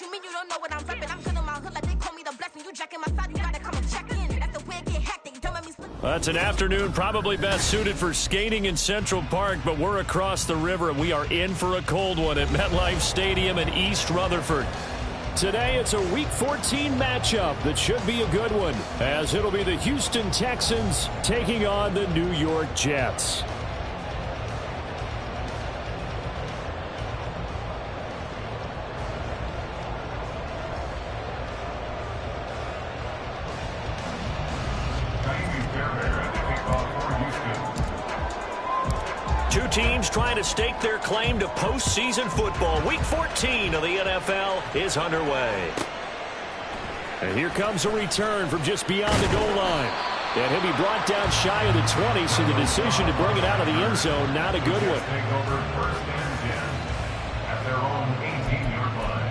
You mean you don't know what I'm repping? I'm good on my hood like they call me the blessing. You jacking my side, you gotta come and check in. That's the way it get hectic. Don't let me slip. That's an afternoon probably best suited for skating in Central Park, but we're across the river and we are in for a cold one at MetLife Stadium in East Rutherford. Today it's a Week 14 matchup that should be a good one, as it'll be the Houston Texans taking on the New York Jets. Two teams trying to stake their claim to postseason football. Week 14 of the NFL is underway. And here comes a return from just beyond the goal line. And he'll be brought down shy of the 20, so the decision to bring it out of the end zone, not a good one. Take over first and 10 at their own 18-yard line.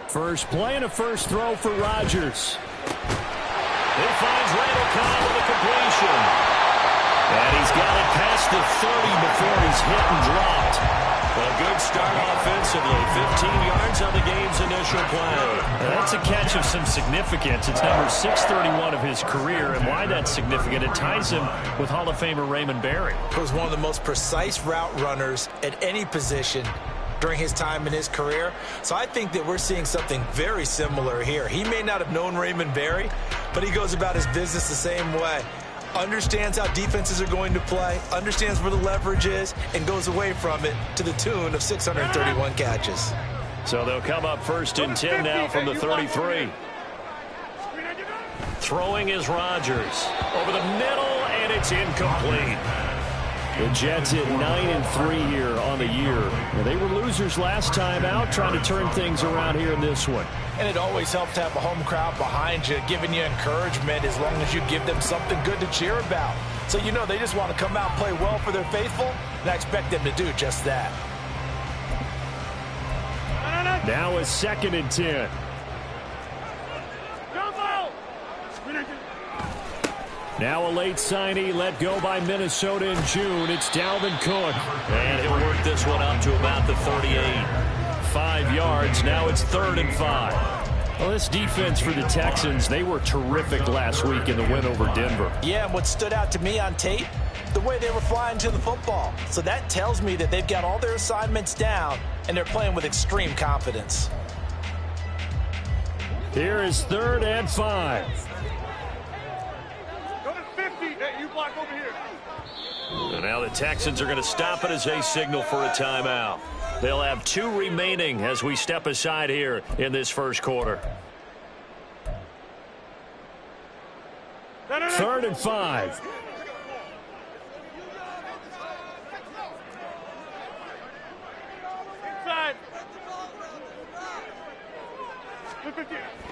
First play and a first throw for Rodgers. He finds Randall Cobb with a completion. And he's got it past the 30 before he's hit and dropped. A good start offensively. 15 yards on the game's initial play. That's a catch of some significance. It's number 631 of his career. And why that's significant, it ties him with Hall of Famer Raymond Berry. He was one of the most precise route runners at any position during his time in his career. So I think that we're seeing something very similar here. He may not have known Raymond Berry, but he goes about his business the same way. Understands how defenses are going to play, understands where the leverage is, and goes away from it to the tune of 631 catches. So they'll come up first and 10 now from the 33. Throwing is Rodgers. Over the middle, and it's incomplete. The Jets at 9-3 here on the year. Now, they were losers last time out, trying to turn things around here in this one. And it always helps to have a home crowd behind you, giving you encouragement as long as you give them something good to cheer about. So you know they just want to come out and play well for their faithful, and I expect them to do just that. Now a second and 10. Now a late signee let go by Minnesota in June. It's Dalvin Cook. And he'll work this one up to about the 38. 5 yards. Now it's 3rd and 5. Well, this defense for the Texans, they were terrific last week in the win over Denver. Yeah, and what stood out to me on tape, the way they were flying to the football. So that tells me that they've got all their assignments down, and they're playing with extreme confidence. Here is 3rd and 5. And now the Texans are going to stop it as they signal for a timeout. They'll have 2 remaining as we step aside here in this first quarter. 3rd and 5.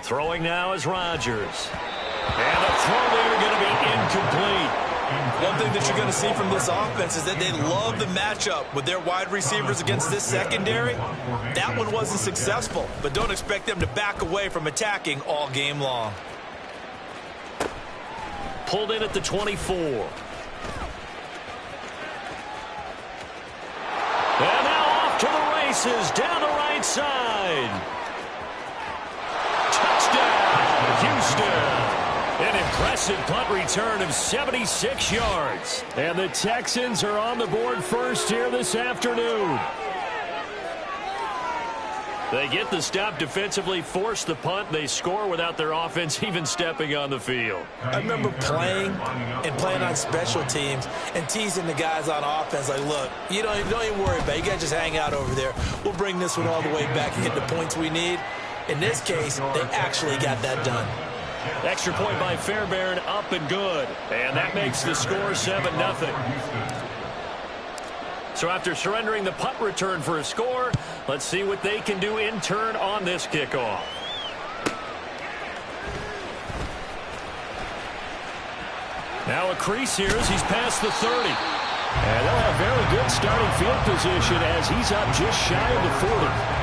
Throwing now is Rodgers. And the throw there going to be incomplete. One thing that you're going to see from this offense is that they love the matchup with their wide receivers against this secondary. That one wasn't successful, but don't expect them to back away from attacking all game long. Pulled in at the 24. And now off to the races down the right side. Touchdown, Houston. An impressive punt return of 76 yards. And the Texans are on the board first here this afternoon. They get the stop defensively, force the punt. They score without their offense even stepping on the field. I remember playing on special teams and teasing the guys on offense like, look, you don't even worry about it. You guys just hang out over there. We'll bring this one all the way back and get the points we need. In this case, they actually got that done. Extra point by Fairbairn, up and good. And that makes the score 7-0. So after surrendering the punt return for a score, let's see what they can do in turn on this kickoff. Now a crease here as he's past the 30. And they'll have very good starting field position as he's up just shy of the 40.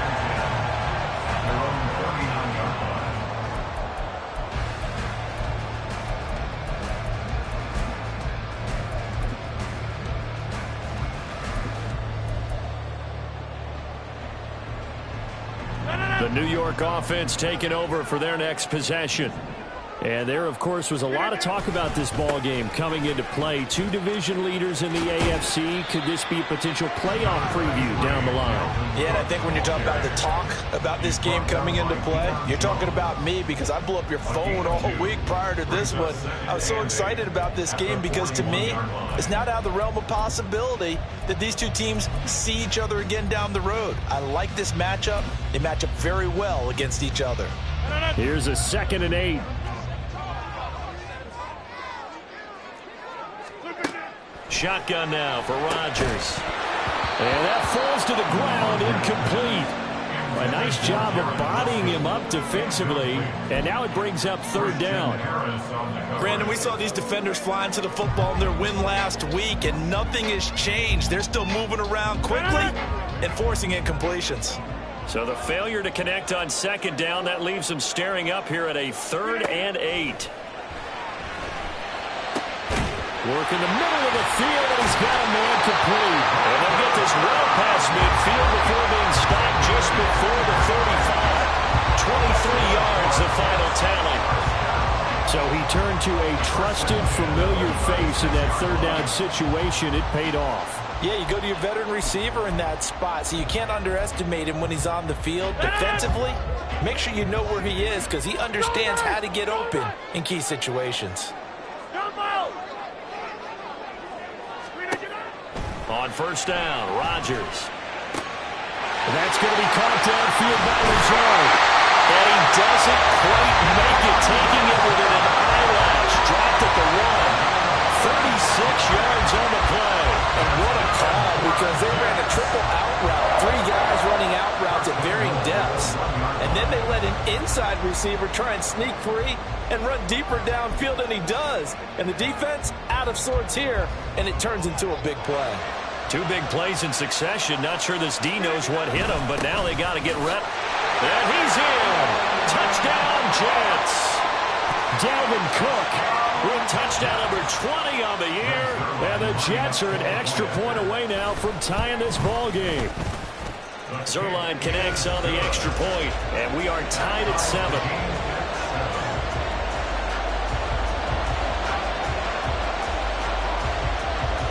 The New York offense taking over for their next possession. And there, of course, was a lot of talk about this ball game coming into play. Two division leaders in the AFC. Could this be a potential playoff preview down the line? Yeah, and I think when you're talking about the talk about this game coming into play, you're talking about me because I blew up your phone all week prior to this one. I was so excited about this game because, to me, it's not out of the realm of possibility that these two teams see each other again down the road. I like this matchup. They match up very well against each other. Here's a 2nd and 8. Shotgun now for Rodgers. And that falls to the ground, incomplete. A nice job of bodying him up defensively. And now it brings up 3rd down. Brandon, we saw these defenders flying to the football in their win last week, and nothing has changed. They're still moving around quickly and forcing incompletions. So the failure to connect on 2nd down, that leaves them staring up here at a 3rd and 8. Work in the middle of the field, and he's got a man complete. And they'll get this well past midfield before being stopped just before the 35. 23 yards, the final tally. So he turned to a trusted, familiar face in that 3rd down situation. It paid off. Yeah, you go to your veteran receiver in that spot, so you can't underestimate him when he's on the field. Defensively, make sure you know where he is because he understands how to get open in key situations. On 1st down, Rodgers. And that's going to be caught downfield by Lazard. And he doesn't quite make it, taking it within an eyelash. Dropped at the 1. 36 yards on the play. And what a call, because they ran a triple out route. 3 guys running out routes at varying depths. And then they let an inside receiver try and sneak free and run deeper downfield, and he does. And the defense out of sorts here, and it turns into a big play. 2 big plays in succession. Not sure this D knows what hit him, but now they got to get rep. And he's in. Touchdown, Jets. Dalvin Cook with touchdown number 20 on the year. And the Jets are an extra point away now from tying this ball game. Zerline connects on the extra point, and we are tied at 7.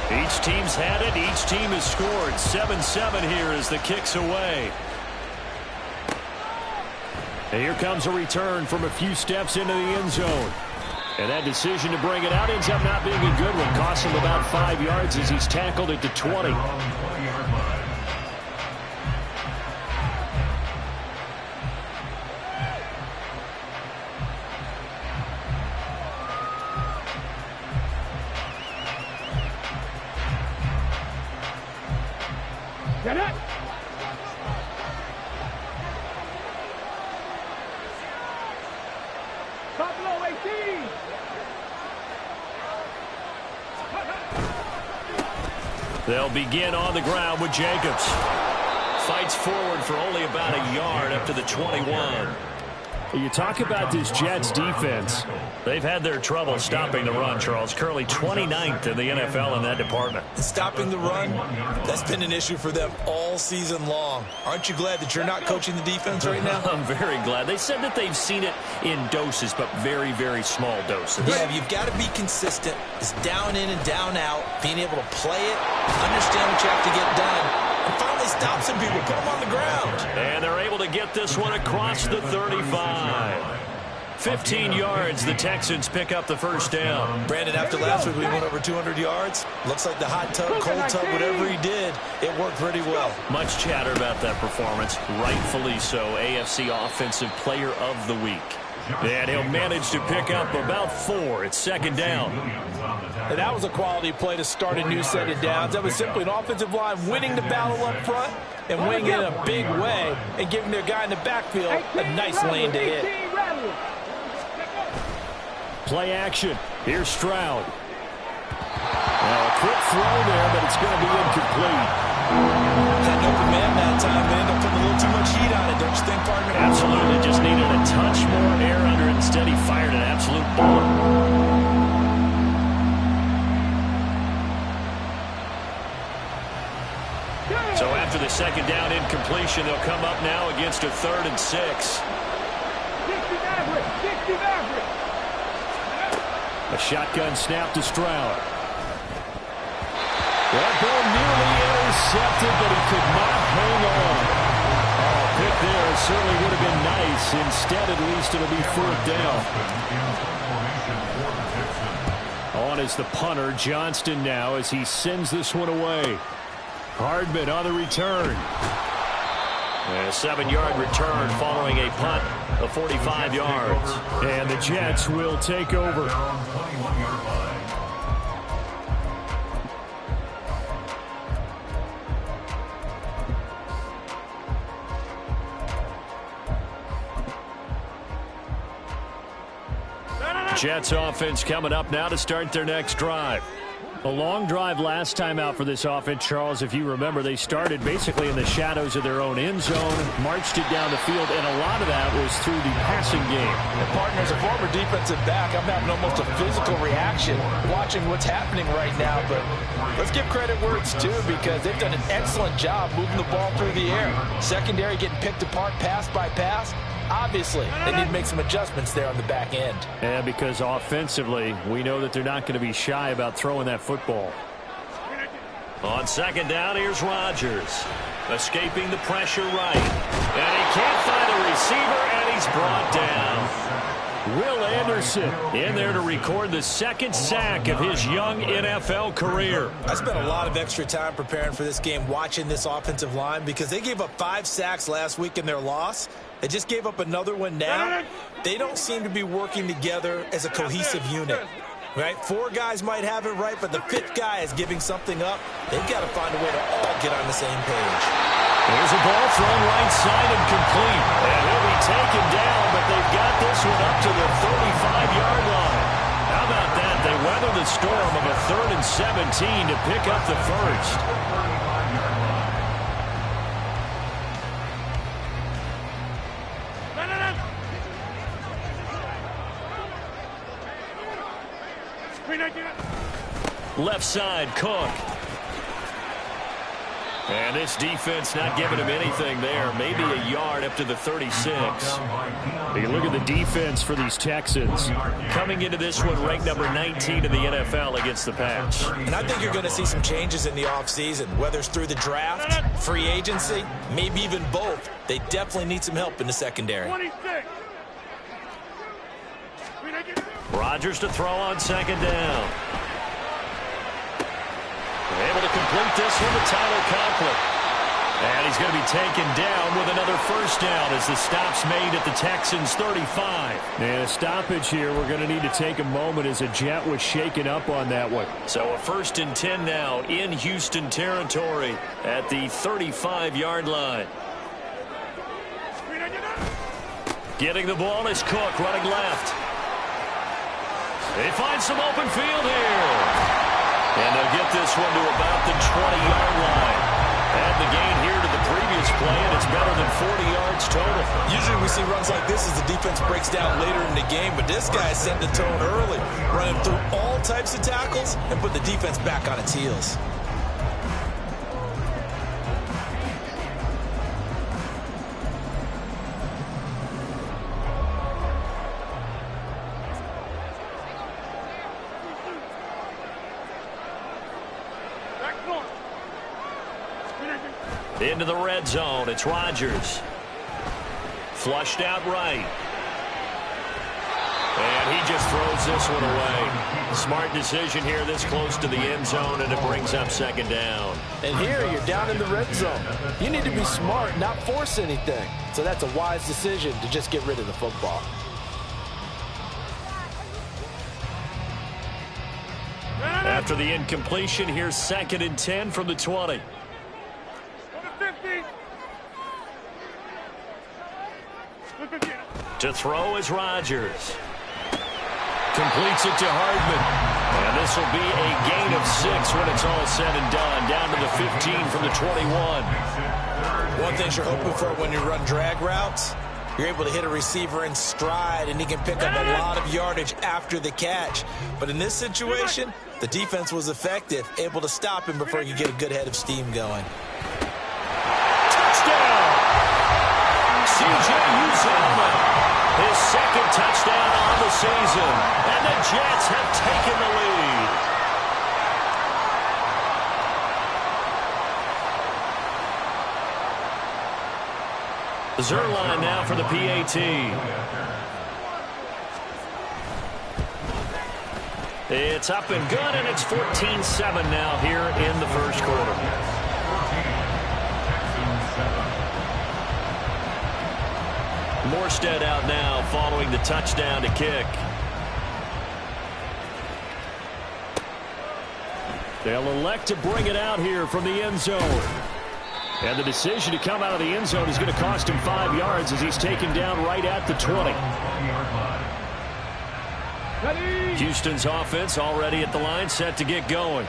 Each team's had it. Each team has scored. 7-7 here as the kick's away. And here comes a return from a few steps into the end zone. And that decision to bring it out ends up not being a good one. Costs him about 5 yards as he's tackled at the 20. Get it! Top low 18! They'll begin on the ground with Jacobs. Fights forward for only about a yard up to the 21. You talk about this Jets defense. They've had their trouble stopping the run, Charles. Currently 29th in the NFL in that department. Stopping the run, that's been an issue for them all season long. Aren't you glad that you're not coaching the defense right now? I'm very glad. They said that they've seen it in doses, but very, very small doses. Yeah, you've got to be consistent. It's down in and down out, being able to play it, understand what you have to get done, and finally stop some people, put them on the ground. And they're able to get this one across the 35. 15 yards, the Texans pick up the first down. Brandon, after last week we went over 200 yards. Looks like the hot tub, cold tub, whatever he did, it worked pretty well. Much chatter about that performance. Rightfully so. AFC Offensive Player of the Week. And he'll manage to pick up about 4. It's second down. And that was a quality play to start a new set of downs. That was simply an offensive line winning the battle up front and winning it in a big way and giving their guy in the backfield a nice lane to hit. Play action. Here's Stroud. Now a quick throw there, but it's going to be incomplete. Had an open man that time, but ended up putting a little too much heat on it, don't you think, partner? Absolutely. Just needed a touch more air under it. Instead, he fired an absolute bullet. So after the second down incompletion, they'll come up now against a 3rd and 6. 60 average. A shotgun snap to Stroud. That ball nearly intercepted, but he could not hang on. Oh, pick there certainly would have been nice. Instead, at least it'll be 4th down. On is the punter, Johnston now, as he sends this one away. Hardman on the return. And a 7-yard return following a punt of 45 yards. And the Jets will take over. Jets offense coming up now to start their next drive. A long drive last time out for this offense, Charles. If you remember, they started basically in the shadows of their own end zone, marched it down the field, and a lot of that was through the passing game. And partner, as a former defensive back, I'm having almost a physical reaction watching what's happening right now. But let's give credit where it's due, because they've done an excellent job moving the ball through the air. Secondary getting picked apart pass by pass. Obviously, they need to make some adjustments there on the back end. And because offensively, we know that they're not going to be shy about throwing that football. On second down, here's Rodgers. Escaping the pressure right. And he can't find a receiver, and he's brought down. Will Anderson in there to record the 2nd sack of his young NFL career. I spent a lot of extra time preparing for this game, watching this offensive line, because they gave up 5 sacks last week in their loss. They just gave up another one now. They don't seem to be working together as a cohesive unit. Right? 4 guys might have it right, but the 5th guy is giving something up. They've got to find a way to all get on the same page. Here's a ball thrown right side and complete. And he'll be taken down, but they've got this one up to the 35-yard line. How about that? They weather the storm of a 3rd and 17 to pick up the first. Left side, Cook. And this defense not giving him anything there. Maybe a yard up to the 36. You look at the defense for these Texans. Coming into this one, ranked number 19 in the NFL against the pass. And I think you're going to see some changes in the offseason, whether it's through the draft, free agency, maybe even both. They definitely need some help in the secondary. Rodgers to throw on second down. Able to complete this one to Tyler Conklin. And he's going to be taken down with another first down as the stop's made at the Texans' 35. And a stoppage here. We're going to need to take a moment as a Jet was shaken up on that one. So a 1st and 10 now in Houston territory at the 35-yard line. Getting the ball is Cook running left. They find some open field here. And they'll get this one to about the 20-yard line. Add the gain here to the previous play, and it's better than 40 yards total. Usually we see runs like this as the defense breaks down later in the game, but this guy set the tone early, running through all types of tackles and put the defense back on its heels. Into the red zone. It's Rodgers. Flushed out right. And he just throws this one away. Smart decision here this close to the end zone, and it brings up second down. And here you're down in the red zone. You need to be smart, not force anything. So that's a wise decision to just get rid of the football. After the incompletion, here's 2nd and 10 from the 20. To throw is Rodgers. Completes it to Hardman. And this will be a gain of 6 when it's all said and done. Down to the 15 from the 21. One thing you're hoping for when you run drag routes, you're able to hit a receiver in stride, and he can pick up a lot of yardage after the catch. But in this situation, the defense was effective, able to stop him before he could get a good head of steam going. Touchdown! C.J. Uzomah, his 2nd touchdown on the season, and the Jets have taken the lead. Zerline now for the PAT. It's up and good, and it's 14-7 now here in the first quarter. Morstead out now following the touchdown to kick. They'll elect to bring it out here from the end zone. And the decision to come out of the end zone is going to cost him 5 yards as he's taken down right at the 20. Houston's offense already at the line, set to get going.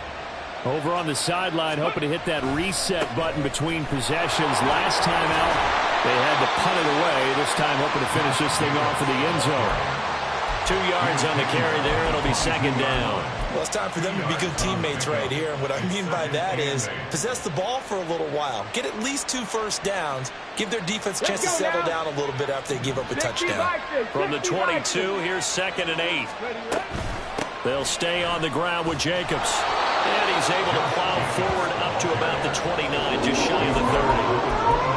Over on the sideline, hoping to hit that reset button between possessions. Last time out, they had to punt it away. This time, hoping to finish this thing off in the end zone. 2 yards on the carry there. It'll be 2nd down. Well, it's time for them to be good teammates right here. And what I mean by that is possess the ball for a little while. Get at least 2 first downs. Give their defense a chance to settle down a little bit after they give up a touchdown. From the 22, here's 2nd and 8. They'll stay on the ground with Jacobs. And he's able to plow forward up to about the 29, just shy of the 30.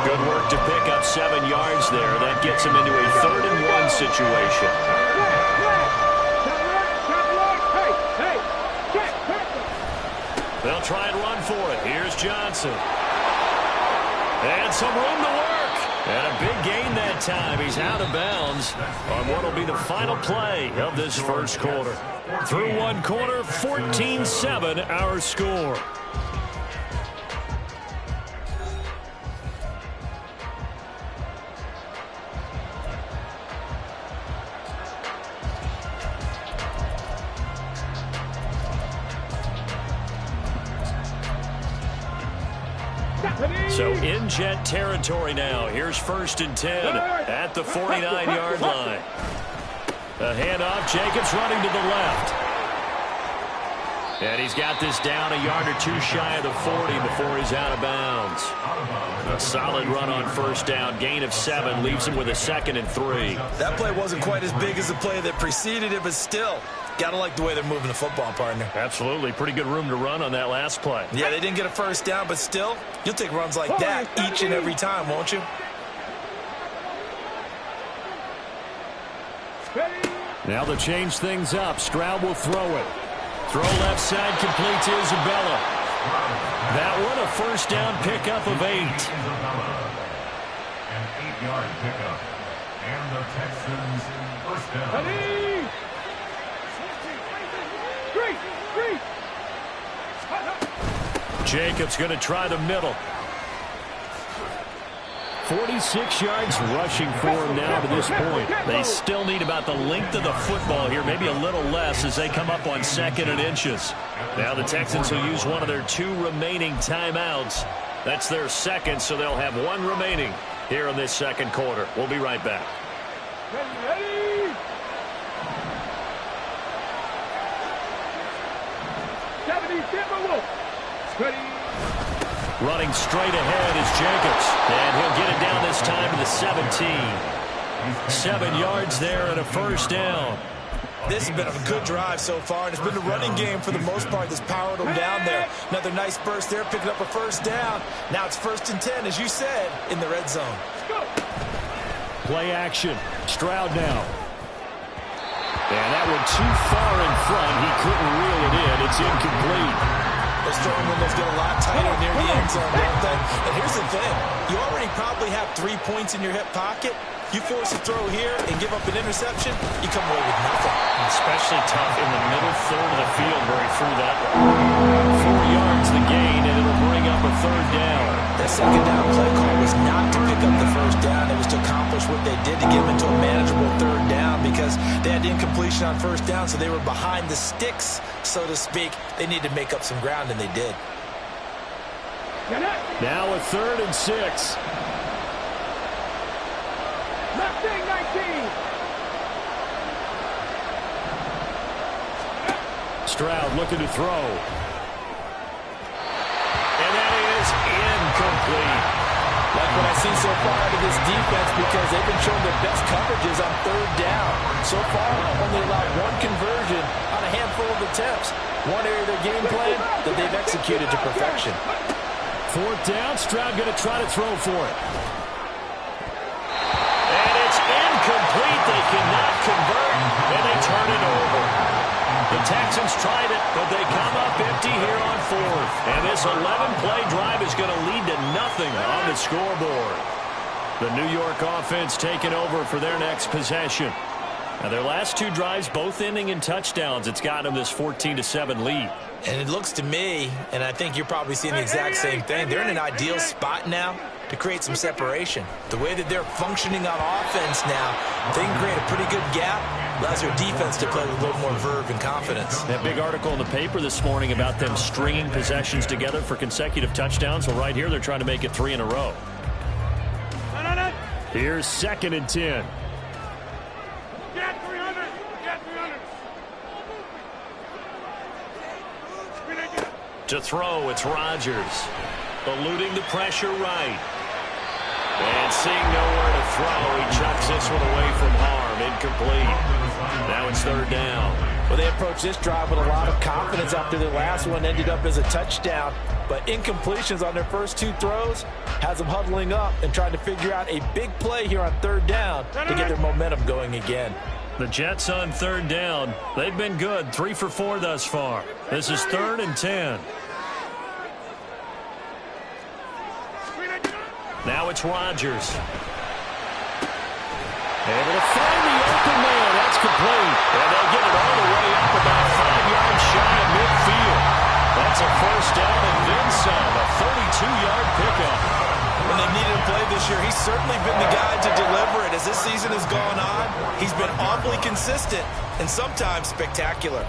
Good work to pick up 7 yards there. That gets him into a 3rd and 1 situation. They'll try and run for it. Here's Johnson. And some room to work. And a big gain that time. He's out of bounds on what will be the final play of this first quarter. Through 1 quarter, 14-7 our score. So in Jet territory now. Here's 1st and 10 at the 49-yard line. A handoff. Jacobs running to the left. And he's got this down a yard or 2 shy of the 40 before he's out of bounds. A solid run on 1st down. Gain of 7 leaves him with a 2nd and 3. That play wasn't quite as big as the play that preceded it, but still, got to like the way they're moving the football, partner. Absolutely. Pretty good room to run on that last play. Yeah, they didn't get a 1st down, but still, you'll take runs like that each and every time, won't you? Now they'll change things up. Stroud will throw it. Throw left side, complete to Isabella. That one a 1st down pickup of 8. An 8-yard pickup. And the Texans 1st down. Jacobs going to try the middle. 46 yards rushing for him now to this point. They still need about the length of the football here, maybe a little less as they come up on 2nd and inches. Now the Texans will use one of their 2 remaining timeouts. That's their 2nd, so they'll have 1 remaining here in this 2nd quarter. We'll be right back. Running straight ahead is Jacobs, and he'll get it down this time to the 17. 7 yards there and a 1st down. This has been a good drive so far, and it's been the running game for the most part that's powered them down there. Another nice burst there, picking up a 1st down. Now it's 1st and 10, as you said, in the red zone. Play action. Stroud now. And that one too far in front. He couldn't reel it in. It's incomplete. Those throwing windows get a lot tighter near the end zone, don't they? And here's the thing. You already probably have 3 points in your hip pocket. You force a throw here and give up an interception, you come away with nothing. Especially tough in the middle third of the field where he threw that one. 4 yards the gain, and it'll bring up a third down. That second down play call was not to pick up the first down. It was to accomplish what they did to get them into a manageable third down because they had incompletion on first down, so they were behind the sticks, so to speak. They needed to make up some ground, and they did. Now a 3rd and 6. Left wing 19. Stroud looking to throw. And that is incomplete. Like what I've seen so far out of this defense because they've been showing their best coverages on third down. So far, only allowed 1 conversion on a handful of attempts. One area of their game plan that they've executed to perfection. 4th down, Stroud going to try to throw for it. And it's incomplete. They cannot convert, and they turn it over. The Texans tried it, but they come up empty here on 4th. And this 11-play drive is going to lead to nothing on the scoreboard. The New York offense taking over for their next possession. Now, their last 2 drives, both ending in touchdowns. It's got them this 14-7 lead. And it looks to me, and I think you're probably seeing the exact same thing, they're in an ideal spot now to create some separation. The way that they're functioning on offense now, they can create a pretty good gap. Allows their defense to play with a little more verve and confidence. That big article in the paper this morning about them stringing possessions together for consecutive touchdowns. Well, right here, they're trying to make it 3 in a row. Here's 2nd and 10. Get 300. Get 300. To throw, it's Rodgers. Eluding the pressure right. And seeing nowhere to throw, he chucks this one away from harm. Incomplete. Now it's 3rd down. Well, they approached this drive with a lot of confidence after their last one ended up as a touchdown. But incompletions on their first 2 throws has them huddling up and trying to figure out a big play here on 3rd down to get their momentum going again. The Jets on 3rd down. They've been good, 3 for 4 thus far. This is 3rd and 10. Now it's Rodgers. Able to find the open man. That's complete. And they get it all the way up about 5 yards shy of midfield. That's a first down and then some. A 32-yard pickup. When they needed a play this year, he's certainly been the guy to deliver it. As this season has gone on, he's been awfully consistent and sometimes spectacular.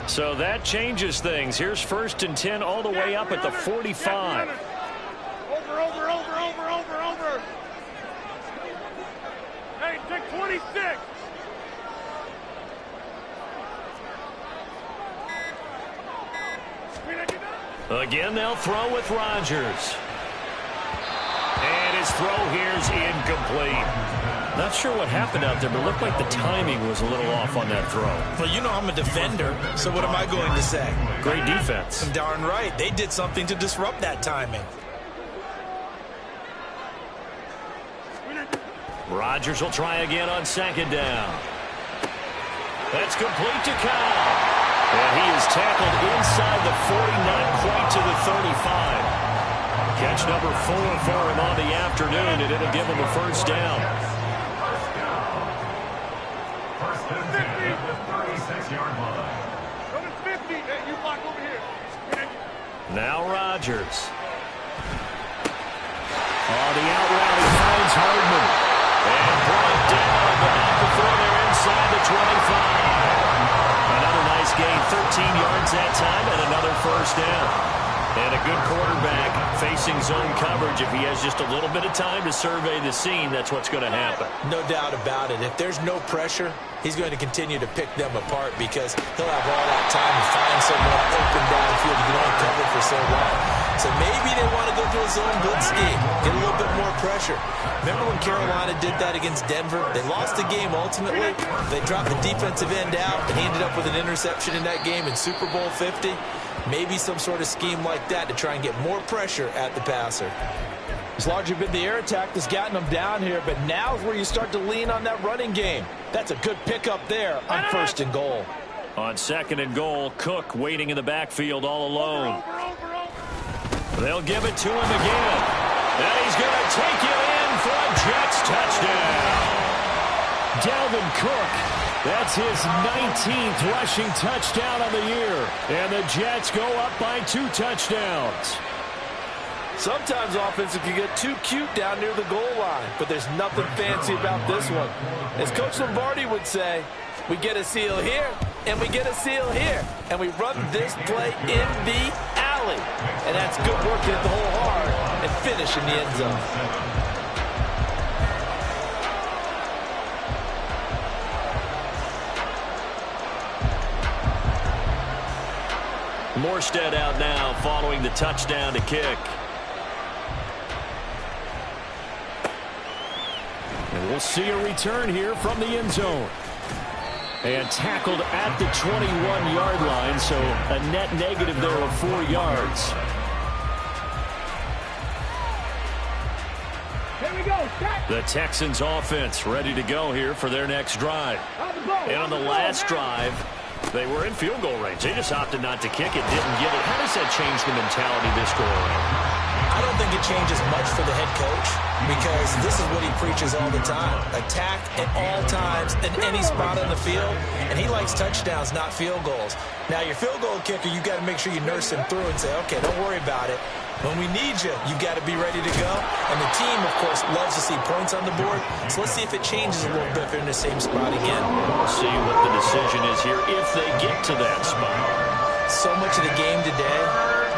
So that changes things. Here's 1st and 10 all the way up at the 45. Over. Hey, take 26. Again, they'll throw with Rodgers. And his throw here's incomplete. Not sure what happened out there, but it looked like the timing was a little off on that throw. Well, you know I'm a defender, so what am I going to say? Great defense. Darn right. They did something to disrupt that timing. Rodgers will try again on 2nd down. That's complete to Kyle. And he is tackled inside the 40, not quite to the 35. Catch number 4 for him on the afternoon, and it'll give him a first down. First and 10 at the 36-yard line. Number 50. Hey, you block over here. Now Rodgers. Oh, the out route, he finds Hardman. And brought down, but not before they're inside the 25. Another nice gain, 13 yards that time, and another first down. And a good quarterback facing zone coverage. If he has just a little bit of time to survey the scene, that's what's going to happen. No doubt about it. If there's no pressure, he's going to continue to pick them apart because he'll have all that time to find someone open downfield. You can only cover for so long. So maybe they want to go to a zone blitz scheme, get a little bit more pressure. Remember when Carolina did that against Denver? They lost the game ultimately. They dropped the defensive end out, and he ended up with an interception in that game in Super Bowl 50. Maybe some sort of scheme like that to try and get more pressure at the passer. It's largely been the air attack that's gotten them down here, but now's where you start to lean on that running game. That's a good pickup there on 1st and goal. On 2nd and goal, Cook waiting in the backfield all alone. They'll give it to him again. And he's going to take it in for a Jets touchdown. Dalvin Cook. That's his 19th rushing touchdown on the year. And the Jets go up by 2 touchdowns. Sometimes offenses can get too cute down near the goal line, but there's nothing fancy about this one. As Coach Lombardi would say, we get a seal here, and we get a seal here, and we run this play in the alley. And that's good work to hit the hole hard and finish in the end zone. Morstead out now following the touchdown to kick. And we'll see a return here from the end zone. And tackled at the 21-yard line, so a net negative there of 4 yards. Here we go. Set. The Texans offense ready to go here for their next drive. And on the last drive, they were in field goal range. They just opted not to kick it, didn't get it. How does that change the mentality this go around? I don't think it changes much for the head coach because this is what he preaches all the time. Attack at all times in any spot on the field, and he likes touchdowns, not field goals. Now, your field goal kicker, you got to make sure you nurse him through and say, okay, don't worry about it. When we need you, you got to be ready to go. And the team, of course, loves to see points on the board. So let's see if it changes a little bit if they're in the same spot again. We'll see what the decision is here if they get to that spot. So much of the game today,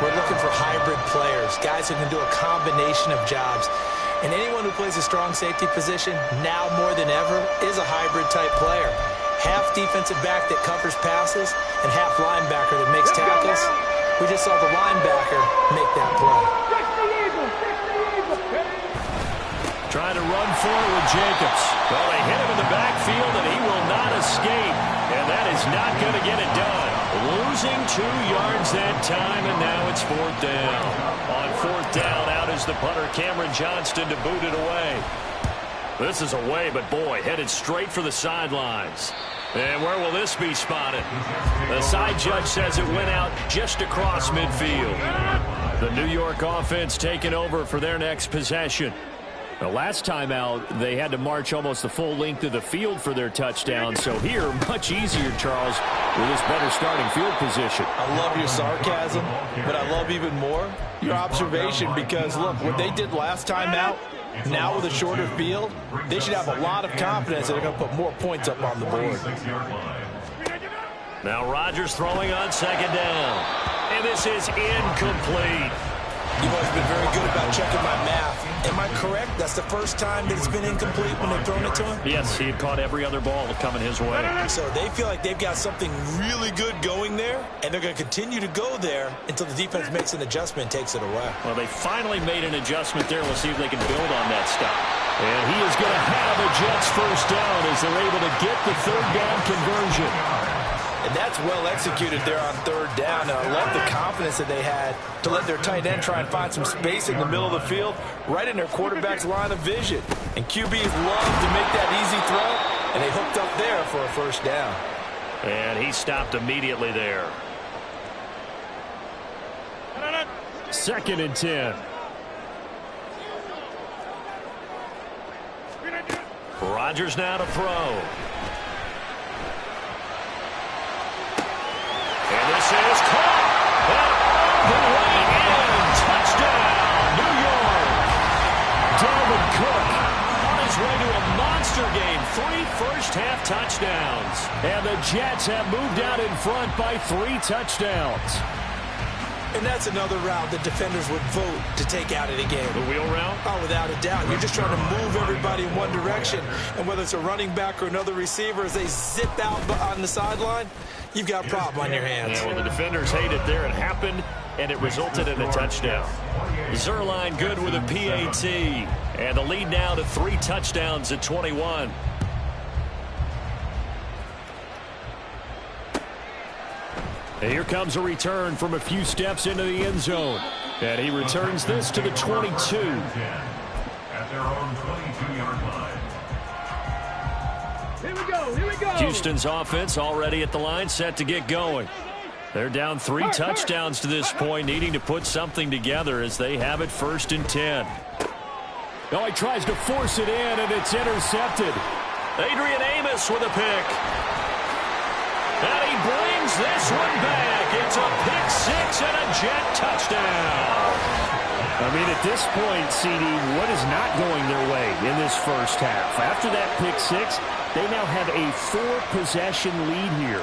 we're looking for hybrid players, guys who can do a combination of jobs. And anyone who plays a strong safety position, now more than ever, is a hybrid-type player. Half defensive back that covers passes and half linebacker that makes tackles. We just saw the linebacker make that play. Trying to run forward, Jacobs. Well, they hit him in the backfield, and he will not escape. And that is not going to get it done. Losing 2 yards that time, and now it's 4th down. On 4th down, out is the punter, Cameron Johnston, to boot it away. This is away, but boy, headed straight for the sidelines. And where will this be spotted? The side judge says it went out just across midfield. The New York offense taking over for their next possession. The last time out, they had to march almost the full length of the field for their touchdown. So here, much easier, Charles, with this better starting field position. I love your sarcasm, but I love even more your observation because, look, what they did last time out, now with a shorter field, they should have a lot of confidence that they're going to put more points up on the board. Now Rodgers throwing on 2nd down. And this is incomplete. You've always been very good about checking my math. Am I correct? That's the first time that it's been incomplete when they've thrown it to him? Yes, he had caught every other ball coming his way. So they feel like they've got something really good going there, and they're going to continue to go there until the defense makes an adjustment and takes it away. Well, they finally made an adjustment there. We'll see if they can build on that stuff. And he is going to have a Jets 1st down as they're able to get the 3rd down conversion. And that's well executed there on 3rd down. And I love the confidence that they had to let their tight end try and find some space in the middle of the field, right in their quarterback's line of vision. And QBs love to make that easy throw, and they hooked up there for a 1st down. And he stopped immediately there. 2nd and 10. Rodgers now to throw. And this is caught. The way in. Touchdown, New York. Dalvin Cook on his way to a monster game. 3 first-half touchdowns. And the Jets have moved out in front by 3 touchdowns. And that's another route that defenders would vote to take out of the game. The wheel route? Oh, without a doubt. You're just trying to move everybody in one direction. And whether it's a running back or another receiver, as they zip out on the sideline, you've got a problem on your hands. Yeah, well, the defenders hate it there. It happened, and it resulted in a touchdown. Zerline good with a PAT. And the lead now to 3 touchdowns at 21. And here comes a return from a few steps into the end zone. And he returns this to the 22. own 22-yard line. Here we go. Here we go. Houston's offense already at the line, set to get going. They're down 3 touchdowns to this point, needing to put something together as they have it 1st and 10. Oh, he tries to force it in, and it's intercepted. Adrian Amos with a pick. And he brings this one back. It's a pick 6 and a Jet touchdown. I mean, at this point, CD, what is not going their way in this first half? After that pick 6, they now have a 4-possession lead here.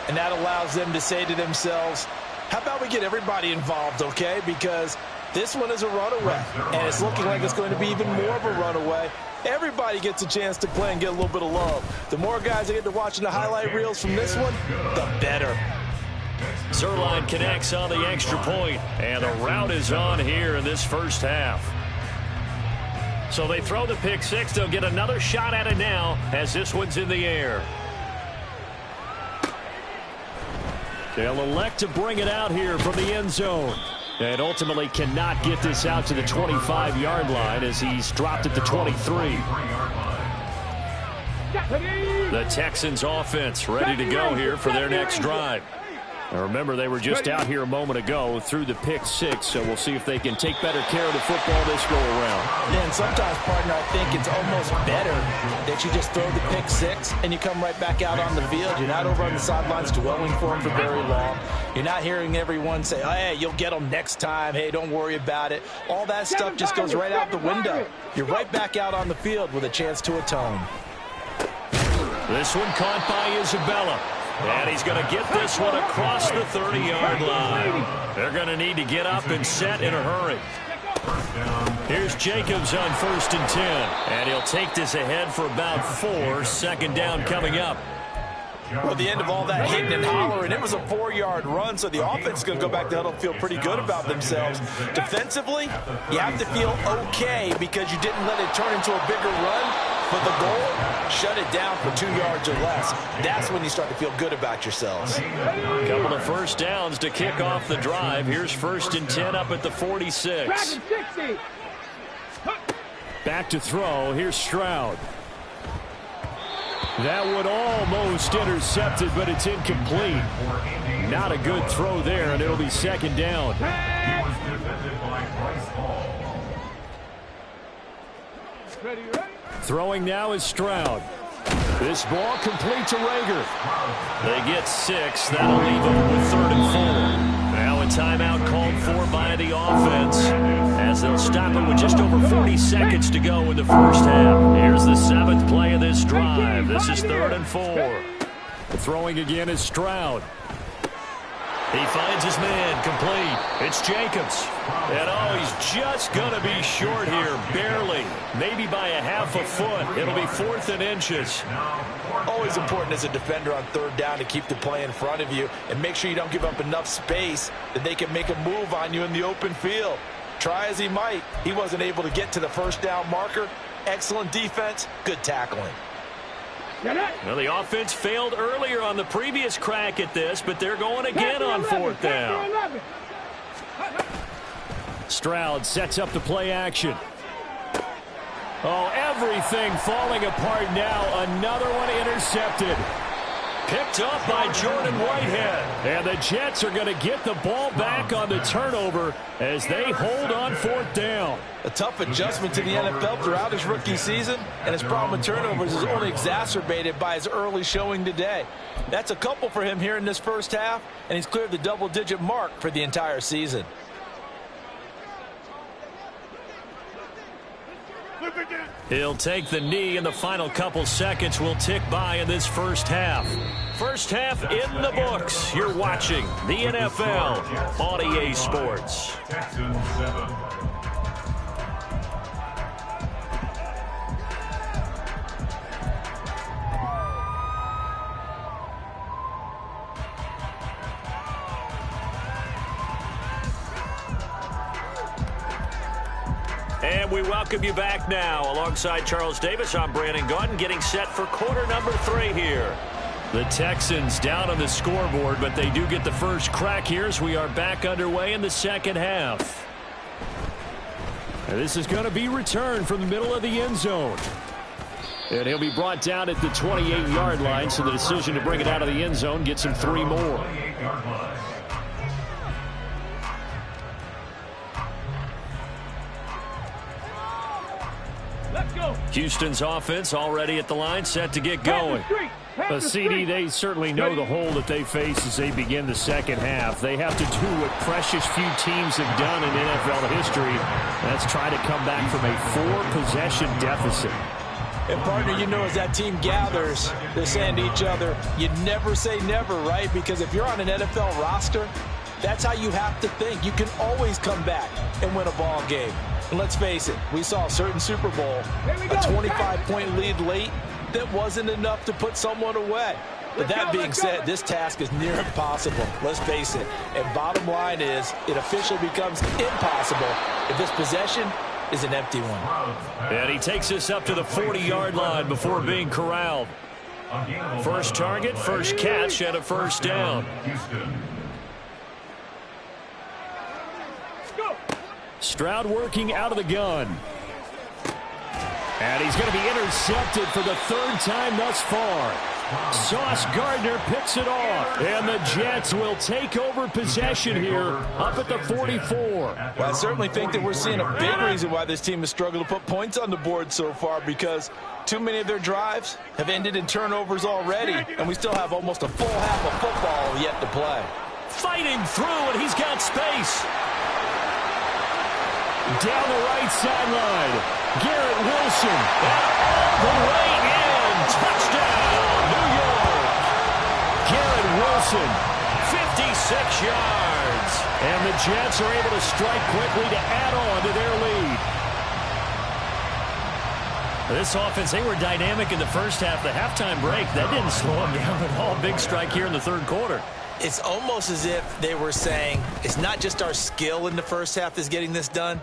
And that allows them to say to themselves, how about we get everybody involved, okay? Because this one is a runaway, and it's looking like it's going to be even more of a runaway. Everybody gets a chance to play and get a little bit of love. The more guys that get to watching the highlight reels from this one, the better. Zerline connects on the extra point, and the route is on here in this first half. So they throw the pick 6. They'll get another shot at it now as this one's in the air. They'll elect to bring it out here from the end zone. And ultimately cannot get this out to the 25-yard line as he's dropped at the 23. The Texans offense ready to go here for their next drive. Now remember, they were just out here a moment ago through the pick 6, so we'll see if they can take better care of the football this go around. And sometimes, partner, I think it's almost better that you just throw the pick 6 and you come right back out on the field. You're not over on the sidelines dwelling for them for very long. You're not hearing everyone say, oh, hey, you'll get them next time. Hey, don't worry about it. All that stuff just goes right out the window. You're right back out on the field with a chance to atone. This one caught by Isabella. And he's going to get this one across the 30-yard line. They're going to need to get up and set in a hurry. Here's Jacobs on 1st and 10. And he'll take this ahead for about 4. 2nd down coming up. Well, the end of all that hitting and hollering, it was a 4-yard run, so the offense is going to go back to huddle and feel pretty good about themselves. Defensively, you have to feel okay because you didn't let it turn into a bigger run. But the goal, shut it down for 2 yards or less. That's when you start to feel good about yourselves. Couple of first downs to kick off the drive. Here's 1st and 10 up at the 46. Back to throw. Here's Stroud. That would almost intercept it, but it's incomplete. Not a good throw there, and it'll be 2nd down. He was defended by Bryce Hall. Ready? Throwing now is Stroud. This ball complete to Rager. They get 6. That'll leave them with 3rd and 4. Now a timeout called for by the offense as they'll stop it with just over 40 seconds to go in the first half. Here's the 7th play of this drive. This is 3rd and 4. Throwing again is Stroud. He finds his man complete. It's Jacobs. And oh, he's just going to be short here, barely. Maybe by a half a foot. It'll be 4th and inches. Always important as a defender on 3rd down to keep the play in front of you and make sure you don't give up enough space that they can make a move on you in the open field. Try as he might, he wasn't able to get to the 1st down marker. Excellent defense, good tackling. Well, the offense failed earlier on the previous crack at this, but they're going again on 4th down. Stroud sets up the play action. Oh, everything falling apart now. Another one intercepted. Picked up by Jordan Whitehead. And the Jets are going to get the ball back on the turnover as they hold on 4th down. A tough adjustment to the NFL throughout his rookie season, and his problem with turnovers is only exacerbated by his early showing today. That's a couple for him here in this first half, and he's cleared the double-digit mark for the entire season. He'll take the knee, and the final couple seconds will tick by in this first half. First half in the books. You're watching the NFL on EA Sports. Texans 7. And we welcome you back now. Alongside Charles Davis, I'm Brandon Gaudin, getting set for quarter number 3 here. The Texans down on the scoreboard, but they do get the first crack here as we are back underway in the second half. And this is going to be returned from the middle of the end zone. And he'll be brought down at the 28-yard line, so the decision to bring it out of the end zone gets him 3 more. Let's go. Houston's offense already at the line, set to get going. CD, they certainly know the hole that they face as they begin the second half. They have to do what precious few teams have done in NFL history. That's try to come back from a 4-possession deficit. And, partner, you know, as that team gathers, they're saying to each other, you never say never, right? Because if you're on an NFL roster, that's how you have to think. You can always come back and win a ball game. And let's face it, we saw a certain Super Bowl, a 25-point lead late that wasn't enough to put someone away. But that being said, this task is near impossible. Let's face it. And bottom line is, it officially becomes impossible if this possession is an empty one. And he takes us up to the 40-yard line before being corralled. First target, first catch, and a first down. Stroud working out of the gun. And he's going to be intercepted for the 3rd time thus far. Sauce Gardner picks it off. And the Jets will take over possession here up at the 44. Well, I certainly think that we're seeing a big reason why this team has struggled to put points on the board so far, because too many of their drives have ended in turnovers already, and we still have almost a full half of football yet to play. Fighting through, and he's got space. Down the right sideline, Garrett Wilson. And all the way in. Touchdown, New York. Garrett Wilson, 56 yards. And the Jets are able to strike quickly to add on to their lead. This offense, they were dynamic in the first half. The halftime break, that didn't slow them down at all. Big strike here in the 3rd quarter. It's almost as if they were saying, it's not just our skill in the first half that's getting this done,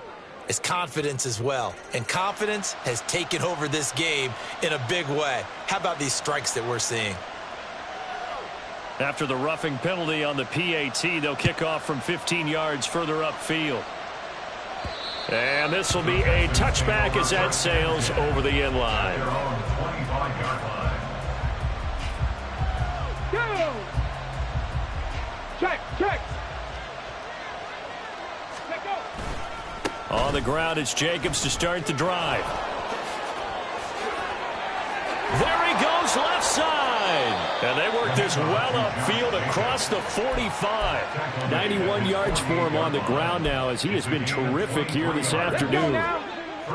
it's confidence as well. And confidence has taken over this game in a big way. How about these strikes that we're seeing? After the roughing penalty on the PAT, they'll kick off from 15 yards further upfield. And this will be a touchback as that sails over the end line. Go! Check, check. Let go. On the ground, it's Jacobs to start the drive. There he goes, left side. And they work this well upfield across the 45. 91 yards for him on the ground now, as he has been terrific here this afternoon.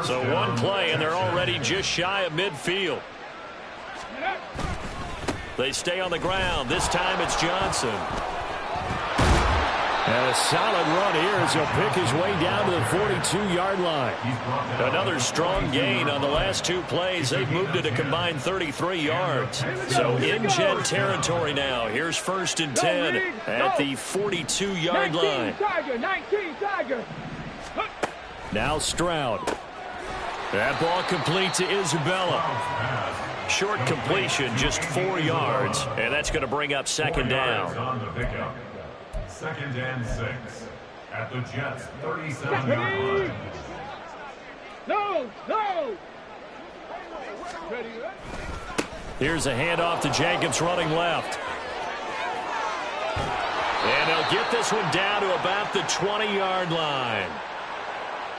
So one play, and they're already just shy of midfield. They stay on the ground. This time it's Johnson. And a solid run here as he'll pick his way down to the 42-yard line. Another strong gain on the last 2 plays. They've moved it a combined 33 yards. So in Jet territory now. Here's 1st and 10 at the 42-yard line. 19 Tiger. Now Stroud. That ball complete to Isabella. Short completion, just 4 yards. And that's going to bring up 2nd down. 2nd and 6 at the Jets 37-yard line. No, no. Ready. Here's a handoff to Jacobs running left. And he'll get this one down to about the 20-yard line.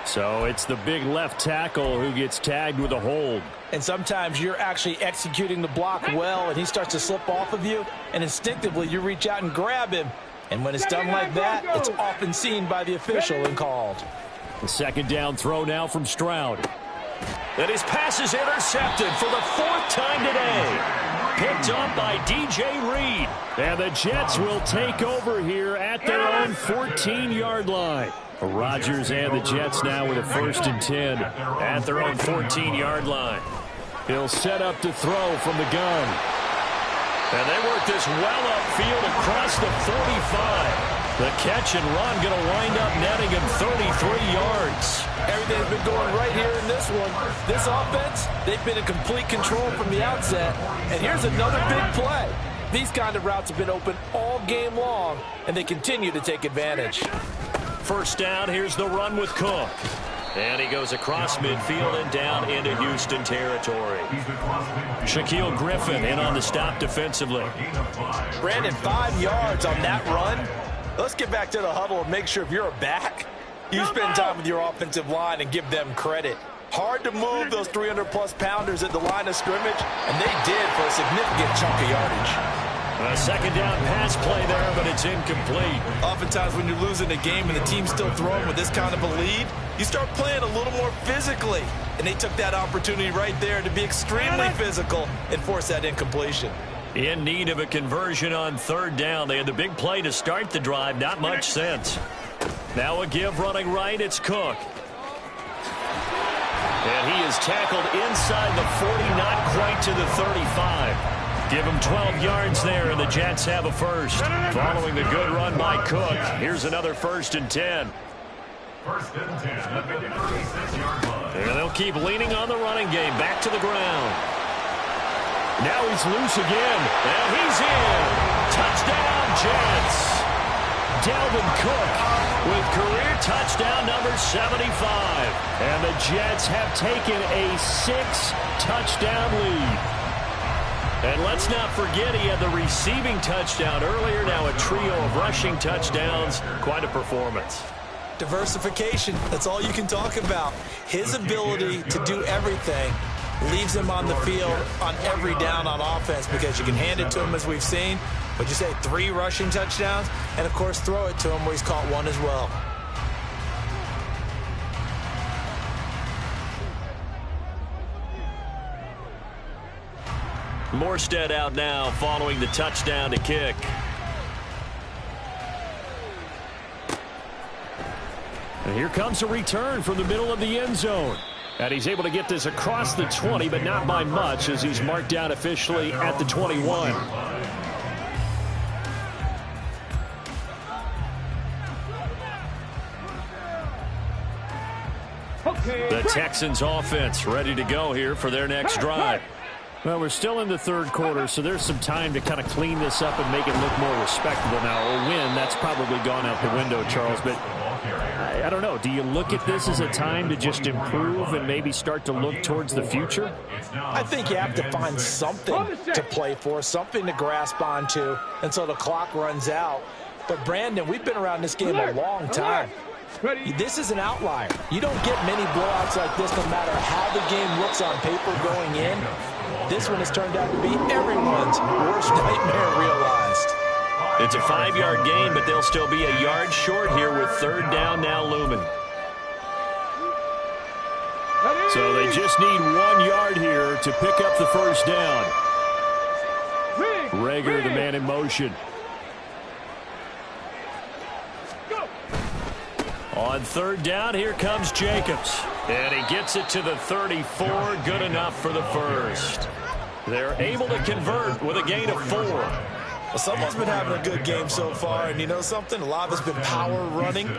So it's the big left tackle who gets tagged with a hold. And sometimes you're actually executing the block well, and he starts to slip off of you, and instinctively you reach out and grab him. And when it's done like that, it's often seen by the official and called. The 2nd down throw now from Stroud. And his pass is intercepted for the 4th time today. Picked up by DJ Reed. And the Jets will take over here at their own 14-yard line. Rodgers and the Jets now with a 1st and 10 at their own 14-yard line. He'll set up to throw from the gun. And they work this well upfield across the 45. The catch and run going to wind up netting him 33 yards. Everything's been going right here in this one. This offense, they've been in complete control from the outset. And here's another big play. These kind of routes have been open all game long, and they continue to take advantage. 1st down, here's the run with Cook. And he goes across midfield and down into Houston territory. Shaquille Griffin in on the stop defensively. Brandon, 5 yards on that run. Let's get back to the huddle and make sure if you're a back, you spend time with your offensive line and give them credit. Hard to move those 300-plus pounders at the line of scrimmage, and they did for a significant chunk of yardage. A second down pass play there, but it's incomplete. Oftentimes when you're losing a game and the team's still throwing with this kind of a lead, you start playing a little more physically. And they took that opportunity right there to be extremely physical and force that incompletion. In need of a conversion on third down. They had the big play to start the drive. Not much sense. Now a give running right. It's Cook. And he is tackled inside the 40, not quite to the 35. Give him 12 yards there, and the Jets have a first. Following the good run by Cook, here's another 1st and 10. 1st and 10 at the 36-yard line. And they'll keep leaning on the running game. Back to the ground. Now he's loose again, and he's in. Touchdown, Jets. Dalvin Cook with career touchdown number 75. And the Jets have taken a 6-touchdown lead. And let's not forget he had the receiving touchdown earlier. Now a trio of rushing touchdowns. Quite a performance. Diversification, that's all you can talk about. His ability to do everything leaves him on the field on every down on offense because you can hand it to him as we've seen. Would you say 3 rushing touchdowns? And, of course, throw it to him where he's caught 1 as well. Morstead out now following the touchdown to kick. And here comes a return from the middle of the end zone. And he's able to get this across the 20, but not by much as he's marked down officially at the 21. The Texans offense ready to go here for their next drive. Well, we're still in the third quarter, so there's some time to kind of clean this up and make it look more respectable now. A win, that's probably gone out the window, Charles. But I don't know. Do you look at this as a time to just improve and maybe start to look towards the future? I think you have to find something to play for, something to grasp onto until the clock runs out. But, Brandon, we've been around this game a long time. This is an outlier. You don't get many blowouts like this no matter how the game looks on paper going in. This one has turned out to be everyone's worst nightmare realized. It's a 5-yard gain, but they'll still be a yard short here with third down now looming. So they just need 1 yard here to pick up the first down. Rager, the man in motion. On third down, here comes Jacobs. And he gets it to the 34. Good enough for the first. They're able to convert with a gain of 4. Well, someone's been having a good game so far, and you know something? A lot of it's been power running.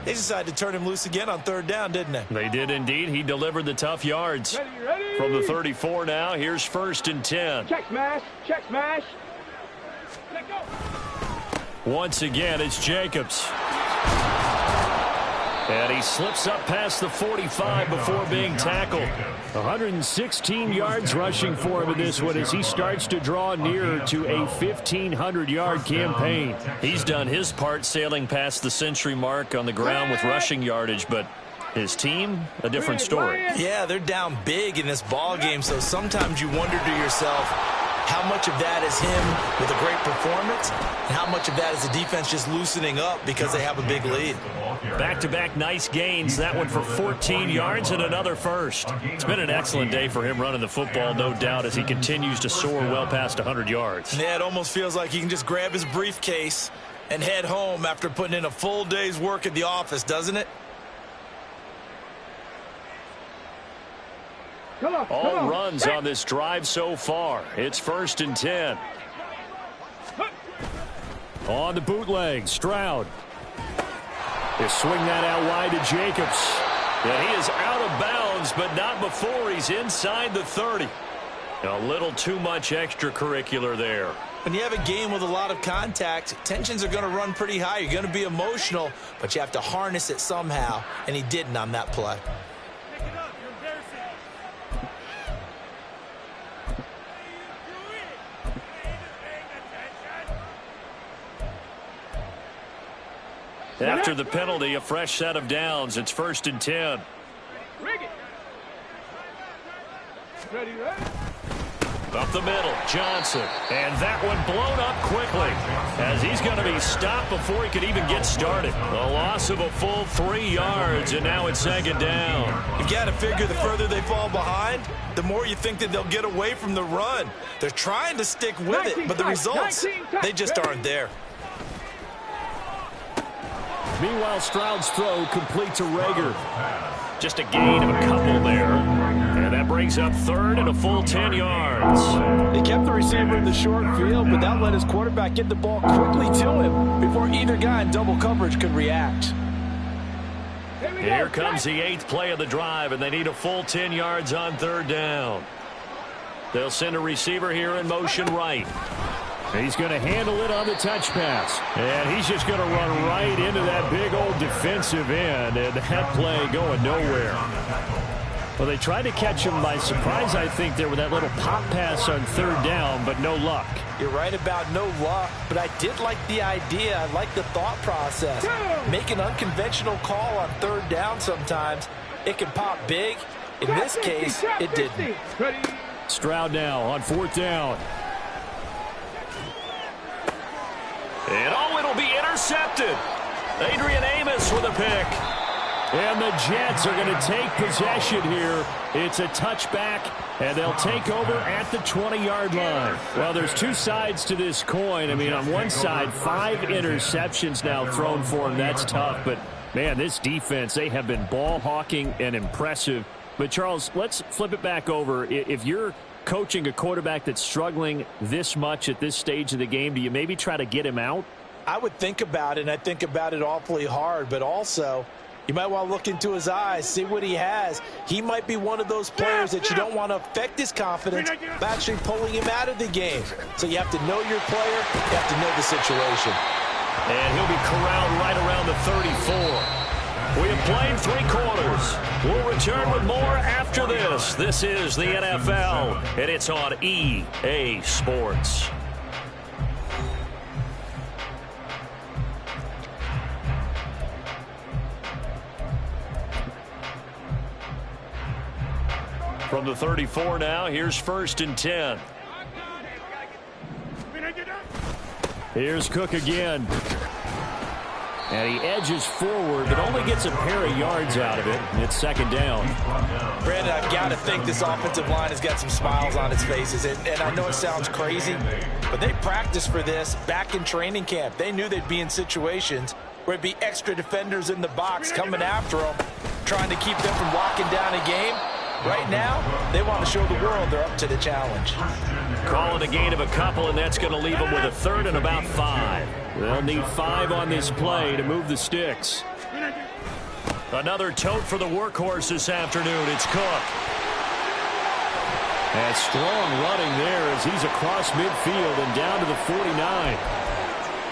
They decided to turn him loose again on third down, didn't they? They did indeed. He delivered the tough yards. Ready. From the 34 now, here's 1st and 10. Check smash. Check smash. Let go. Once again, it's Jacobs. And he slips up past the 45 before being tackled. 116 yards rushing for him in this one as he starts to draw nearer to a 1,500-yard campaign. He's done his part sailing past the century mark on the ground with rushing yardage, but his team, a different story. Yeah, they're down big in this ball game, so sometimes you wonder to yourself how much of that is him with a great performance and how much of that is the defense just loosening up because they have a big lead. Back-to-back nice gains. That one for 14 yards and another first. It's been an excellent day for him running the football, no doubt, as he continues to soar well past 100 yards. Yeah, it almost feels like he can just grab his briefcase and head home after putting in a full day's work at the office, doesn't it? All runs on this drive so far. It's 1st and 10. On the bootleg, Stroud. They swing that out wide to Jacobs. And he is out of bounds, but not before he's inside the 30. A little too much extracurricular there. When you have a game with a lot of contact, tensions are going to run pretty high. You're going to be emotional, but you have to harness it somehow, and he didn't on that play. After the penalty, a fresh set of downs. It's 1st and 10. Up the middle, Johnson. And that one blown up quickly as he's going to be stopped before he could even get started. A loss of a full 3 yards, and now it's 2nd down. You got to figure the further they fall behind, the more you think that they'll get away from the run. They're trying to stick with it, but the results, they just aren't there. Meanwhile, Stroud's throw completes a Rager. Just a gain of a couple there. And that brings up 3rd and a full 10 yards. They kept the receiver in the short field, but that let his quarterback get the ball quickly to him before either guy in double coverage could react. Here comes the 8th play of the drive, and they need a full 10 yards on 3rd down. They'll send a receiver here in motion right. He's going to handle it on the touch pass. And he's just going to run right into that big old defensive end. And that play going nowhere. Well, they tried to catch him by surprise, I think, there with that little pop pass on 3rd down, but no luck. You're right about no luck, but I did like the idea. I like the thought process. Make an unconventional call on 3rd down sometimes. It can pop big. In this case, it didn't. Stroud now on 4th down. And oh, it'll be intercepted. Adrian Amos with a pick. And the Jets are going to take possession here. It's a touchback, and they'll take over at the 20-yard line. Well, there's 2 sides to this coin. I mean, on one side, 5 interceptions now thrown for him. That's tough. But, man, this defense, they have been ball hawking and impressive. But, Charles, let's flip it back over. If you're coaching a quarterback that's struggling this much at this stage of the game, do you maybe try to get him out? I would think about it, and I think about it awfully hard, but also you might want to look into his eyes, see what he has. He might be one of those players that you don't want to affect his confidence by actually pulling him out of the game. So you have to know your player, you have to know the situation. And he'll be corralled right around the 34. We have played 3 quarters. We'll return with more after this. This is the NFL, and it's on EA Sports. From the 34 now, here's 1st and 10. Here's Cook again. And he edges forward, but only gets a pair of yards out of it. And it's 2nd down. Brandon, I've got to think this offensive line has got some smiles on its faces. And I know it sounds crazy, but they practiced for this back in training camp. They knew they'd be in situations where it'd be extra defenders in the box coming after them, trying to keep them from locking down a game. Right now, they want to show the world they're up to the challenge. Calling a gain of a couple, and that's going to leave them with a 3rd and about 5. They'll need 5 on this play to move the sticks. Another tote for the workhorse this afternoon. It's Cook. And strong running there as he's across midfield and down to the 49.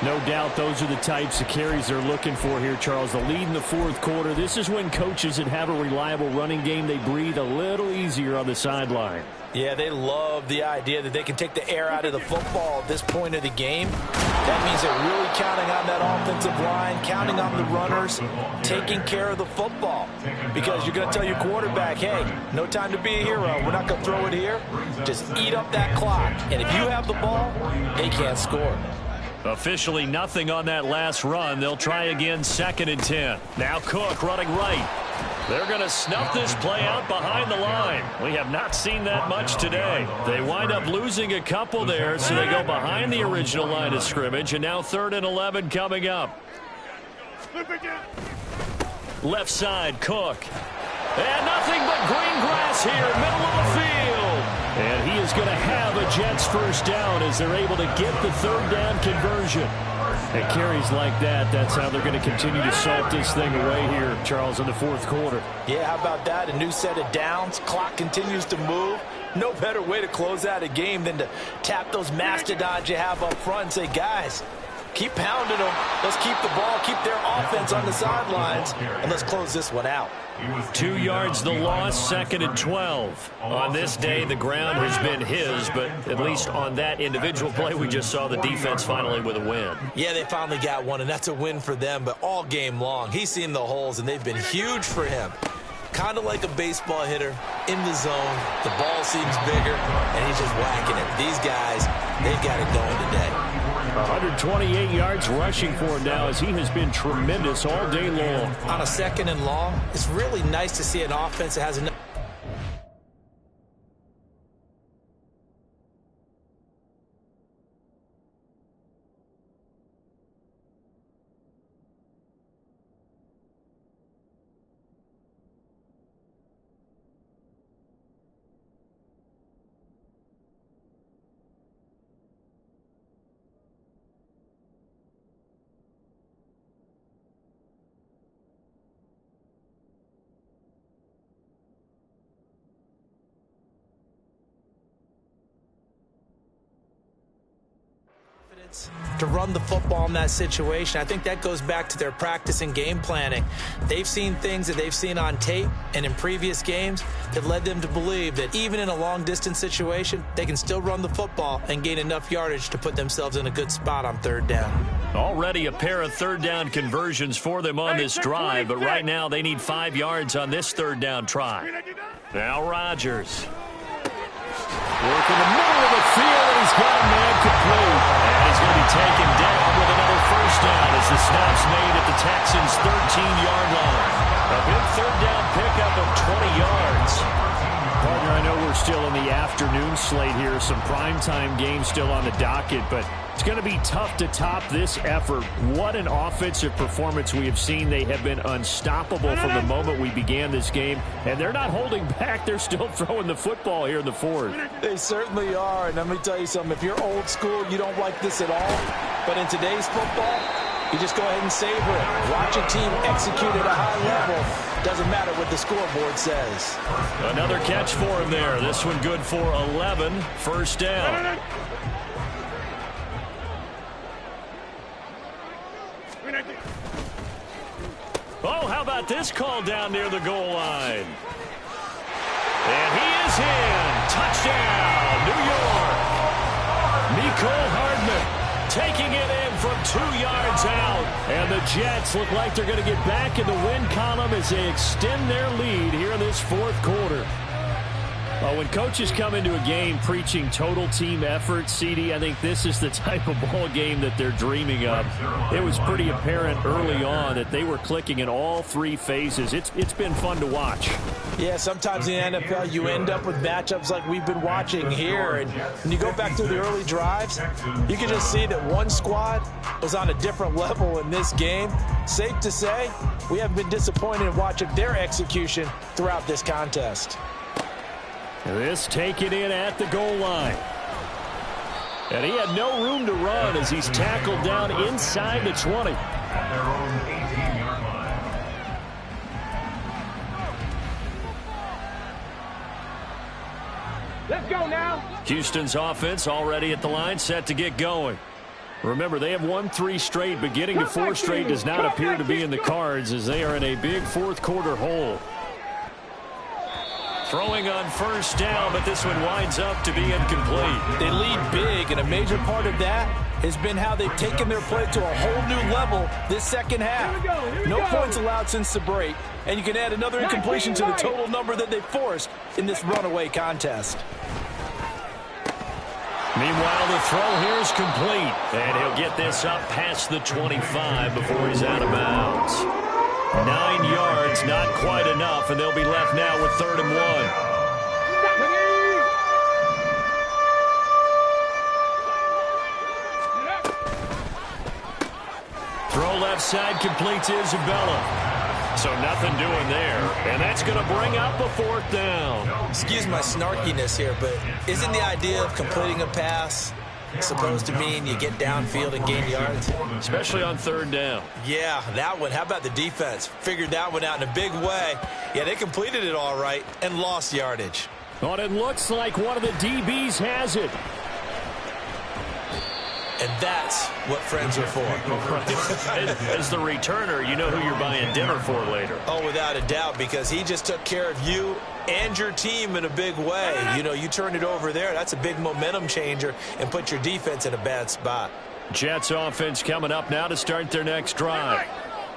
No doubt those are the types of carries they're looking for here, Charles. The lead in the 4th quarter. This is when coaches that have a reliable running game, they breathe a little easier on the sideline. Yeah, they love the idea that they can take the air out of the football at this point of the game. That means they're really counting on that offensive line, counting on the runners, taking care of the football. Because you're going to tell your quarterback, hey, no time to be a hero. We're not going to throw it here. Just eat up that clock. And if you have the ball, they can't score. Officially nothing on that last run. They'll try again 2nd and 10. Now Cook running right. They're going to snuff this play out behind the line. We have not seen that much today. They wind up losing a couple there, so they go behind the original line of scrimmage, and now 3rd and 11 coming up. Left side, Cook. And nothing but green grass here, middle of the field. And he is going to have a Jets 1st down as they're able to get the 3rd down conversion. And carries like that, that's how they're going to continue to salt this thing away here, Charles, in the 4th quarter. Yeah, how about that? A new set of downs. Clock continues to move. No better way to close out a game than to tap those mastodons you have up front and say, guys, keep pounding them. Let's keep the ball, keep their offense on the sidelines, and let's close this one out. 2 yards the loss, 2nd and 12. On this day, the ground has been his, but at least on that individual play, we just saw the defense finally with a win. Yeah, they finally got one, and that's a win for them, but all game long, he's seen the holes, and they've been huge for him. Kind of like a baseball hitter in the zone. The ball seems bigger, and he's just whacking it. These guys, they've got it going today. 128 yards rushing for him now as he has been tremendous all day long. On a 2nd and long, it's really nice to see an offense that has enough. To run the football in that situation. I think that goes back to their practice and game planning. They've seen things that they've seen on tape and in previous games that led them to believe that even in a long-distance situation, they can still run the football and gain enough yardage to put themselves in a good spot on 3rd down. Already a pair of 3rd down conversions for them on this drive, but right now they need 5 yards on this 3rd down try. Now Rodgers. Work in the middle of the field, and he's got a man complete. And he's going to be taken down with another 1st down as the snap's made at the Texans' 13-yard line. A big 3rd down pickup of 20 yards. Partner, I know we're still in the afternoon slate here, some primetime games still on the docket, but it's going to be tough to top this effort. What an offensive performance we have seen. They have been unstoppable from the moment we began this game, and they're not holding back. They're still throwing the football here in the 4th. They certainly are, and let me tell you something. If you're old school, you don't like this at all, but in today's football, you just go ahead and savor it. Watch a team execute at a high level. Doesn't matter what the scoreboard says. Another catch for him there. This one good for 11. 1st down. Oh, how about this call down near the goal line? And he is in. Touchdown, New York. Mecole Hardman taking it in from 2 yards out. And the Jets look like they're going to get back in the win column as they extend their lead here in this 4th quarter. Well, when coaches come into a game preaching total team effort, CD, I think this is the type of ball game that they're dreaming of. It was pretty apparent early on that they were clicking in all 3 phases. It's been fun to watch. Yeah, sometimes in the NFL you end up with matchups like we've been watching here. And when you go back to the early drives, you can just see that one squad was on a different level in this game. Safe to say, we haven't been disappointed in watching their execution throughout this contest. This taken in at the goal line. And he had no room to run as he's tackled down inside the 20. At their own 18-yard line. Let's go now. Houston's offense already at the line, set to get going. Remember, they have won 3 straight, but getting to 4 straight does not appear to be in the cards as they are in a big 4th quarter hole. Throwing on 1st down, but this one winds up to be incomplete. They lead big, and a major part of that has been how they've taken their play to a whole new level this 2nd half. No points allowed since the break, and you can add another incompletion to the total number that they forced in this runaway contest. Meanwhile, the throw here is complete, and he'll get this up past the 25 before he's out of bounds. 9 yards, not quite enough, and they'll be left now with 3rd and 1. Throw left side completes Isabella. So nothing doing there, and that's going to bring up a 4th down. Excuse my snarkiness here, but isn't the idea of completing a pass supposed to mean you get downfield and gain yards? Especially on 3rd down. Yeah, that one. How about the defense? Figured that one out in a big way. Yeah, they completed it all right and lost yardage. But it looks like one of the DBs has it. And that's what friends are for. As the returner, you know who you're buying dinner for later. Oh, without a doubt, because he just took care of you and your team in a big way. You know, you turned it over there. That's a big momentum changer and put your defense in a bad spot. Jets offense coming up now to start their next drive.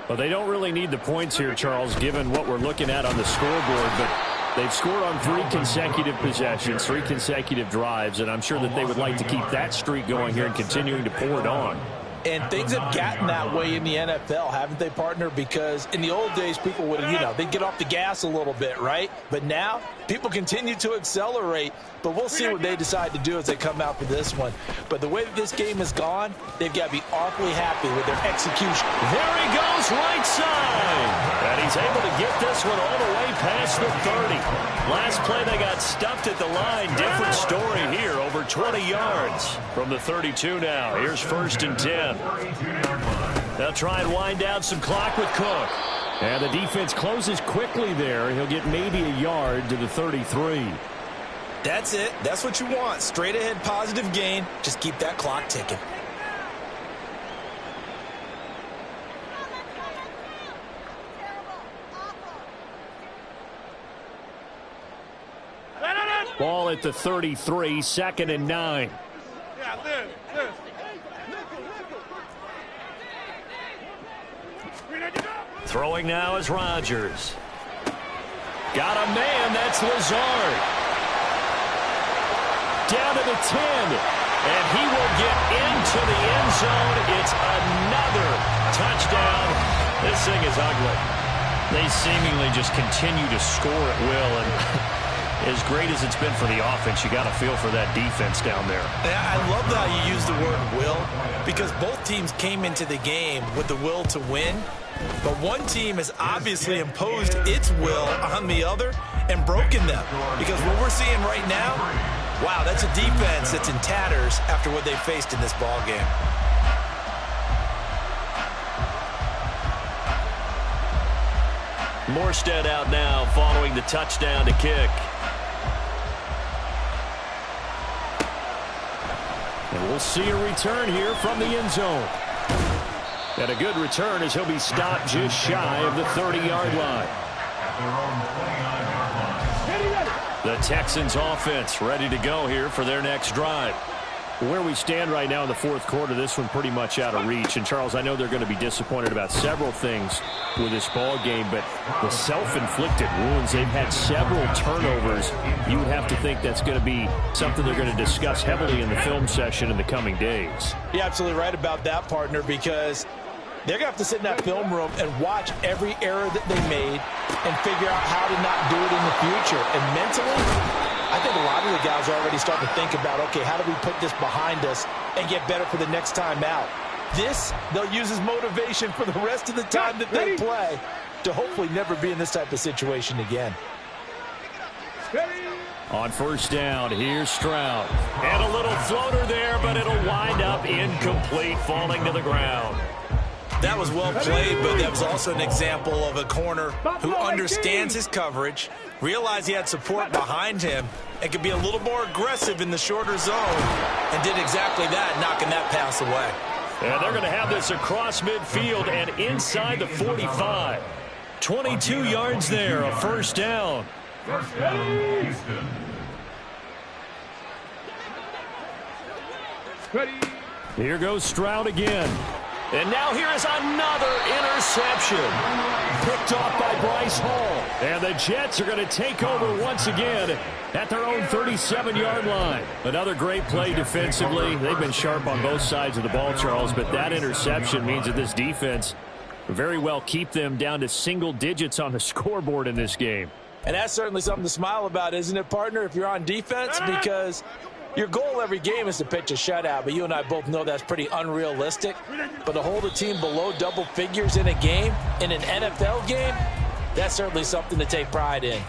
Well, they don't really need the points here, Charles, given what we're looking at on the scoreboard, but they've scored on 3 consecutive possessions, 3 consecutive drives, and I'm sure that they would like to keep that streak going here and continuing to pour it on. And things have gotten that way in the NFL, haven't they, partner? Because in the old days, people would, they'd get off the gas a little bit, right? But now, people continue to accelerate. But we'll see what they decide to do as they come out for this one. But the way that this game has gone, they've got to be awfully happy with their execution. There he goes, right side. And he's able to get this one all the way past the 30. Last play, they got stuffed at the line. Different story here, over 20 yards from the 32 now. Here's 1st and 10. They'll try and wind down some clock with Cook. And the defense closes quickly there. He'll get maybe a yard to the 33. That's it. That's what you want. Straight ahead positive gain. Just keep that clock ticking. Ball at the 33, 2nd and 9. Throwing now is Rodgers. Got a man, that's Lazard. Down to the 10. And he will get into the end zone. It's another touchdown. This thing is ugly. They seemingly just continue to score at will. And as great as it's been for the offense, you got to feel for that defense down there. I love how you use the word will, because both teams came into the game with the will to win. But one team has obviously imposed its will on the other and broken them. Because what we're seeing right now, wow, that's a defense that's in tatters after what they faced in this ball game. Morstead out now following the touchdown to kick. And we'll see a return here from the end zone. And a good return as he'll be stopped just shy of the 30-yard line. The Texans offense ready to go here for their next drive. Where we stand right now in the 4th quarter, this one pretty much out of reach. And, Charles, I know they're going to be disappointed about several things with this ball game, but the self-inflicted wounds, they've had several turnovers. You would have to think that's going to be something they're going to discuss heavily in the film session in the coming days. You're absolutely right about that, partner, because they're going to have to sit in that film room and watch every error that they made and figure out how to not do it in the future. And mentally, I think a lot of the guys are already starting to think about, okay, how do we put this behind us and get better for the next time out? This, they'll use as motivation for the rest of the time that they play to hopefully never be in this type of situation again. On 1st down, here's Stroud. And a little floater there, but it'll wind up incomplete, falling to the ground. That was well played, but that was also an example of a corner who understands his coverage, realized he had support behind him, and could be a little more aggressive in the shorter zone, and did exactly that, knocking that pass away. And they're going to have this across midfield and inside the 45. 22 yards there, a 1st down. First down, Houston. Here goes Stroud again. And now here is another interception. Picked off by Bryce Hall. And the Jets are going to take over once again at their own 37-yard line. Another great play defensively. They've been sharp on both sides of the ball, Charles, but that interception means that this defense very well keep them down to single digits on the scoreboard in this game. And that's certainly something to smile about, isn't it, partner, if you're on defense? Because your goal every game is to pitch a shutout, but you and I both know that's pretty unrealistic. But to hold a team below double figures in a game, in an NFL game, that's certainly something to take pride in.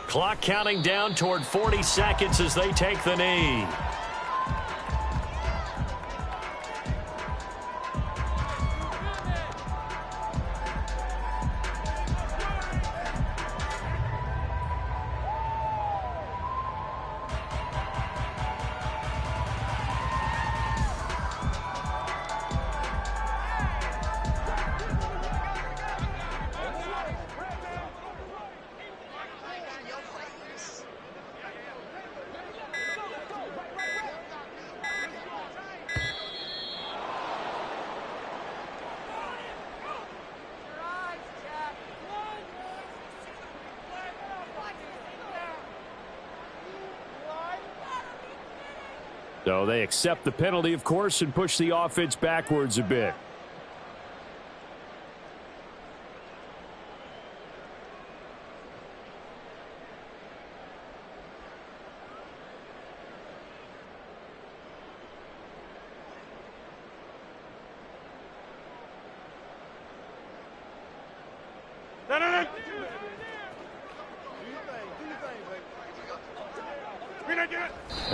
Clock counting down toward 40 seconds as they take the knee. So they accept the penalty, of course, and push the offense backwards a bit.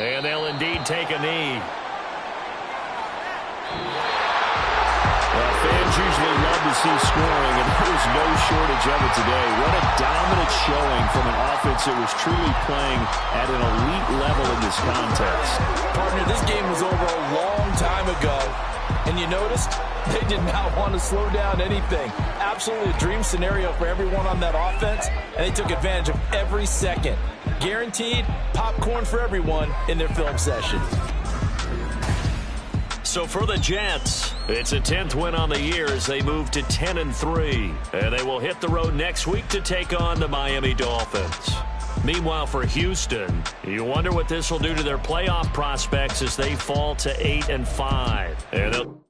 And they'll indeed take a knee. Well, fans usually love to see scoring, and there was no shortage of it today. What a dominant showing from an offense that was truly playing at an elite level in this contest. Partner, this game was over a long time ago, and you noticed they did not want to slow down anything. Absolutely a dream scenario for everyone on that offense, and they took advantage of every second. Guaranteed popcorn for everyone in their film session. So for the Jets, it's a 10th win on the year as they move to 10-3. And they will hit the road next week to take on the Miami Dolphins. Meanwhile, for Houston, you wonder what this will do to their playoff prospects as they fall to 8-5. And